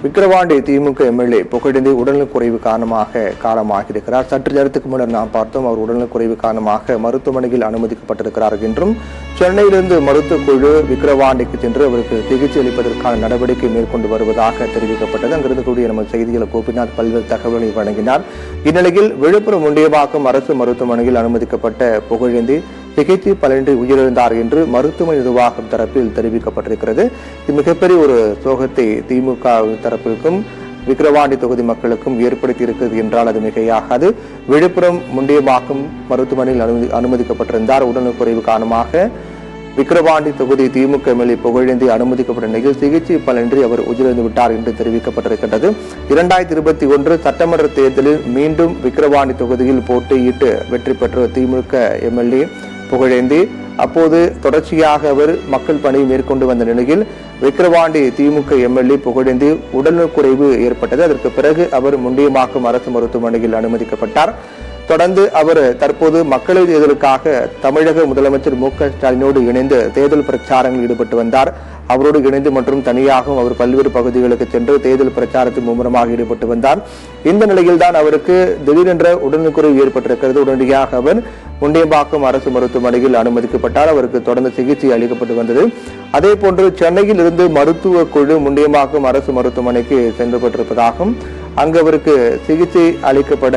விக்கிரவாண்டி திமுக MLA Pugazhendhi உடல்நலக்குறைவு காரணமாக காலமாகியிருக்கிறார். சற்று நேரத்துக்கு முன்னர் நாம் பார்த்தோம், அவர் உடல்நலக்குறைவு காரணமாக மருத்துவமனையில் அனுமதிக்கப்பட்டிருக்கிறார் என்றும், சென்னையிலிருந்து மருத்துவ குழு விக்கிரவாண்டிக்கு சென்று அவருக்கு சிகிச்சை அளிப்பதற்கான நடவடிக்கை மேற்கொண்டு வருவதாக தெரிவிக்கப்பட்டது. அங்கிருந்து கூடிய நமது செய்திகளை கோபிநாத் பல்வேறு தகவல்களை வழங்கினார். இந்நிலையில் விழுப்புரம் முண்டியம்பாக்கம் அரசு மருத்துவமனையில் அனுமதிக்கப்பட்ட புகழேந்தி சிகிச்சை பலனின்றி உயிரிழந்தார் என்று மருத்துவமனை நிர்வாகம் தரப்பில் தெரிவிக்கப்பட்டிருக்கிறது. இது மிகப்பெரிய ஒரு சோகத்தை திமுக தரப்பிற்கும் விக்கிரவாண்டி தொகுதி மக்களுக்கும் ஏற்படுத்தி இருக்கிறது என்றால் அது மிகையாகாது. விழுப்புரம் முண்டியம்பாக்கம் மருத்துவமனையில் அனுமதிக்கப்பட்டிருந்தார். உடல்நலக்குறைவு காரணமாக விக்கிரவாண்டி தொகுதி திமுக எம்எல்ஏ புகழேந்தி அனுமதிக்கப்பட்ட நிலையில் சிகிச்சை பலனின்றி அவர் உயிரிழந்து விட்டார் என்று தெரிவிக்கப்பட்டிருக்கின்றது. 2021 சட்டமன்ற தேர்தலில் மீண்டும் விக்கிரவாண்டி தொகுதியில் போட்டியிட்டு வெற்றி பெற்ற திமுக எம்எல்ஏ புகழேந்தி அப்போது தொடர்ச்சியாக அவர் மக்கள் பணியை மேற்கொண்டு வந்த நிலையில் விக்கிரவாண்டி திமுக எம்எல்ஏ புகழேந்தி உடல்நலக்குறைவு ஏற்பட்டது. அதற்கு பிறகு அவர் முண்டியம்பாக்கம் அரசு மருத்துவமனையில் அனுமதிக்கப்பட்டார். தொடர்ந்து அவர் தற்போது மக்களவைத் தேர்தலுக்காக தமிழக முதலமைச்சர் மு.க.ஸ்டாலினோடு இணைந்து தேர்தல் பிரச்சாரங்களில் ஈடுபட்டு வந்தார். அவரோடு இணைந்து மற்றும் தனியாகவும் அவர் பல்வேறு பகுதிகளுக்கு சென்று தேர்தல் பிரச்சாரத்தில் மும்முரமாக ஈடுபட்டு வந்தார். இந்த நிலையில்தான் அவருக்கு திடீரென்ற உடல்நலக்குறைவு ஏற்பட்டிருக்கிறது. உடனடியாக அவர் முண்டியம்பாக்கம் அரசு மருத்துவமனையில் அனுமதிக்கப்பட்டார். அவருக்கு தொடர்ந்து சிகிச்சை அளிக்கப்பட்டு வந்தது. அதே போன்று சென்னையில் இருந்து மருத்துவ குழு முண்டியம்பாக்கம் அரசு மருத்துவமனைக்கு சென்று கொண்டிருப்பதாகவும் அங்கு அவருக்கு சிகிச்சை அளிக்கப்பட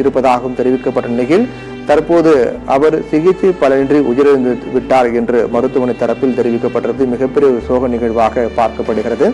இருப்பதாகவும் தெரிவிக்கப்பட்ட நிலையில் தற்போது அவர் சிகிச்சை பலனின்றி உயிரிழந்து விட்டார் என்று மருத்துவமனை தரப்பில் தெரிவிக்கப்பட்டிருப்பது மிகப்பெரிய சோக நிகழ்வாக பார்க்கப்படுகிறது.